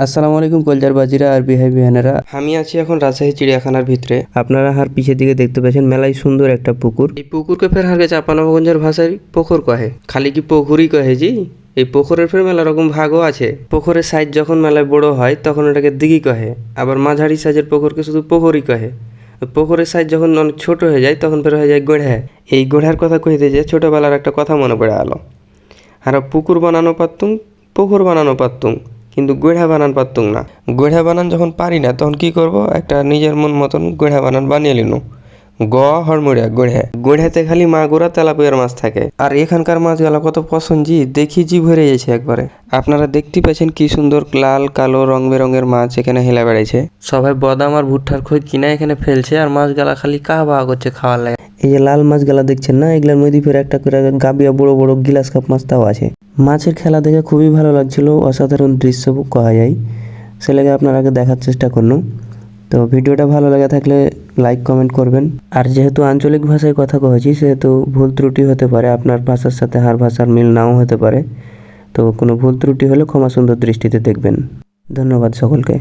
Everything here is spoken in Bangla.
আসসালামু আলাইকুম কলজার বাজিরা আর বিহাই বিহানেরা। আমি আছি এখন রাজশাহী চিড়িয়াখানার ভিতরে। আপনারা হার পিছের দিকে দেখতে পাচ্ছেন মেলায় সুন্দর একটা পুকুর। এই পুকুরকে ফের হারকে চাপানগঞ্জের ভাষায় পুকুর কহে, খালি কি পুকুরই কহে জি। এই পুকুরের ফের মেলা রকম ভাগও আছে। পুকুরের সাইজ যখন মেলায় বড় হয় তখন এটাকে দিঘি কহে, আবার মাঝারি সাইজের পুকুরকে শুধু পুকুরই কহে। পুকুরের সাইজ যখন অনেক ছোট হয়ে যায় তখন ফের হয়ে যায় গড়ে। এই গড়ার কথা কইতে যে ছোটবেলার একটা কথা মনে পড়ে আলো। আর পুকুর বানানো পারতুম, পুকুর বানানো পারতুম, কিন্তু গড়া বানান পারতুম না। গড়া বানান যখন পারি না তখন কি করব, একটা নিজের মন মতন গড়া বানান বানিয়ে নিনু। হড়মড়িয়া গড়াতে খালি মাগুরা তেলাপিয়ার মাছ থাকে। আর এখানকার মাছগুলা কত পছন্দ জি, দেখি জি ভরে যাচ্ছে একবারে। আপনারা দেখতে পাচ্ছেন কি সুন্দর লাল কালো রং বেরঙের মাছ এখানে হেলা বেড়াইছে। সবাই বাদাম আর ভুট্টার খই কিনা এখানে ফেলছে, আর মাছগুলা খালি কাহা বাহা করছে খাওয়ার লাগে। এই যে লাল মাছগুলা দেখছেন না, এগুলার মধ্যে ফের একটা করে গাবিয়া বড় বড় গিলাস কাপ মাছটাও আছে। মাছের খেলা দেখে খুবই ভালো লাগছিল, অসাধারণ দৃশ্য করা যায়। সে লেগে আপনারাকে দেখার চেষ্টা করুন। তো ভিডিওটা ভালো লাগে থাকলে লাইক কমেন্ট করবেন। আর যেহেতু আঞ্চলিক ভাষায় কথা কয়েছি সেহেতু ভুল ত্রুটি হতে পারে, আপনার ভাষার সাথে হার ভাষার মিল নাও হতে পারে। তো কোনো ভুল ত্রুটি হলে ক্ষমা সুন্দর দৃষ্টিতে দেখবেন। ধন্যবাদ সকলকে।